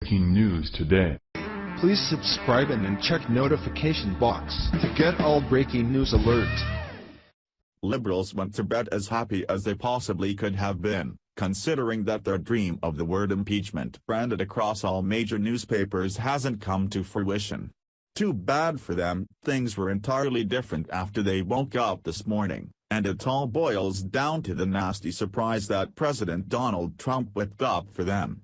Breaking news today. Please subscribe and then check notification box to get all breaking news alerts. Liberals went to bed as happy as they possibly could have been, considering that their dream of the word impeachment branded across all major newspapers hasn't come to fruition. Too bad for them. Things were entirely different after they woke up this morning, and it all boils down to the nasty surprise that President Donald Trump whipped up for them.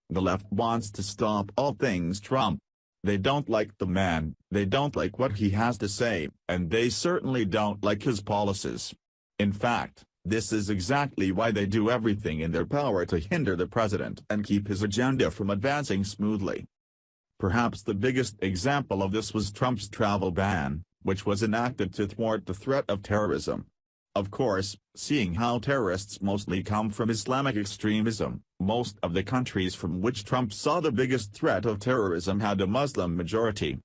The left wants to stop all things Trump. They don't like the man, they don't like what he has to say, and they certainly don't like his policies. In fact, this is exactly why they do everything in their power to hinder the president and keep his agenda from advancing smoothly. Perhaps the biggest example of this was Trump's travel ban, which was enacted to thwart the threat of terrorism. Of course, seeing how terrorists mostly come from Islamic extremism, most of the countries from which Trump saw the biggest threat of terrorism had a Muslim majority.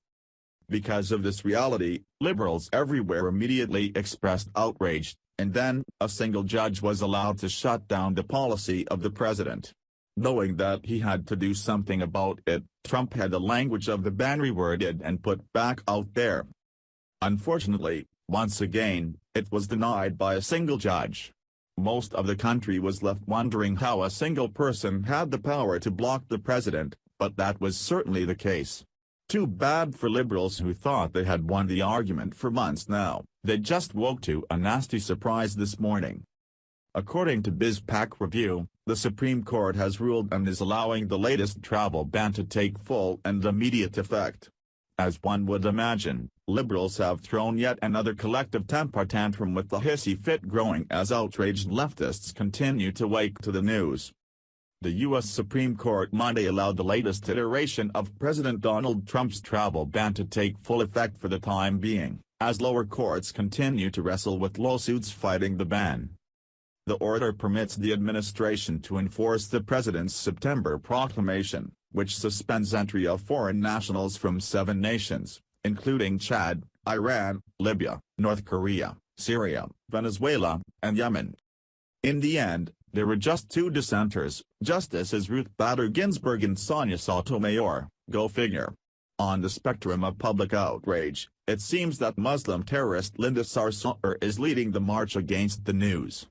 Because of this reality, liberals everywhere immediately expressed outrage, and then, a single judge was allowed to shut down the policy of the president. Knowing that he had to do something about it, Trump had the language of the ban reworded and put back out there. Unfortunately, once again, it was denied by a single judge. Most of the country was left wondering how a single person had the power to block the president, but that was certainly the case. Too bad for liberals who thought they had won the argument for months now. They just woke to a nasty surprise this morning. According to BizPac Review, the Supreme Court has ruled and is allowing the latest travel ban to take full and immediate effect. As one would imagine, liberals have thrown yet another collective temper tantrum, with the hissy fit growing as outraged leftists continue to wake to the news. The U.S. Supreme Court Monday allowed the latest iteration of President Donald Trump's travel ban to take full effect for the time being, as lower courts continue to wrestle with lawsuits fighting the ban. The order permits the administration to enforce the president's September proclamation, which suspends entry of foreign nationals from 7 nations, including Chad, Iran, Libya, North Korea, Syria, Venezuela, and Yemen. In the end, there were just 2 dissenters, Justices Ruth Bader Ginsburg and Sonia Sotomayor. Go figure. On the spectrum of public outrage, it seems that Muslim terrorist Linda Sarsour is leading the march against the news.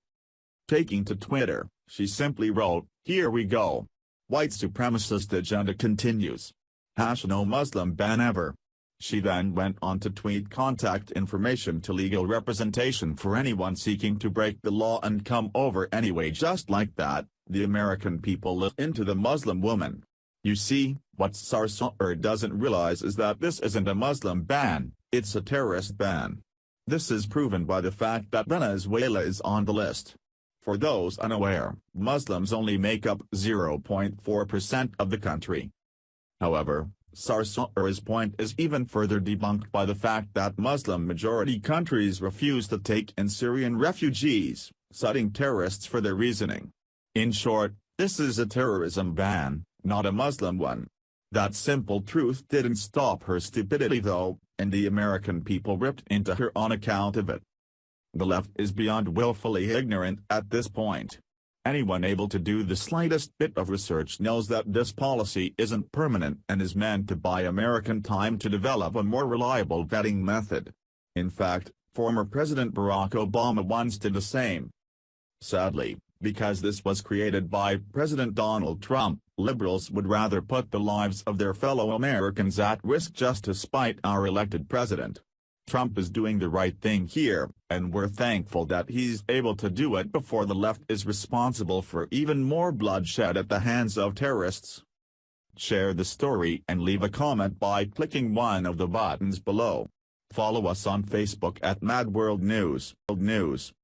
Taking to Twitter, she simply wrote, "Here we go. White supremacist agenda continues. #No Muslim ban ever." She then went on to tweet contact information to legal representation for anyone seeking to break the law and come over anyway. Just like that, the American people lit into the Muslim woman. You see, what Sarsour doesn't realize is that this isn't a Muslim ban, it's a terrorist ban. This is proven by the fact that Venezuela is on the list. For those unaware, Muslims only make up 0.4% of the country. However, Sarsour's point is even further debunked by the fact that Muslim-majority countries refuse to take in Syrian refugees, citing terrorists for their reasoning. In short, this is a terrorism ban, not a Muslim one. That simple truth didn't stop her stupidity though, and the American people ripped into her on account of it. The left is beyond willfully ignorant at this point. Anyone able to do the slightest bit of research knows that this policy isn't permanent and is meant to buy American time to develop a more reliable vetting method. In fact, former President Barack Obama once did the same. Sadly, because this was created by President Donald Trump, liberals would rather put the lives of their fellow Americans at risk just to spite our elected president. Trump is doing the right thing here, and we're thankful that he's able to do it before the left is responsible for even more bloodshed at the hands of terrorists. Share the story and leave a comment by clicking one of the buttons below. Follow us on Facebook at Mad World News.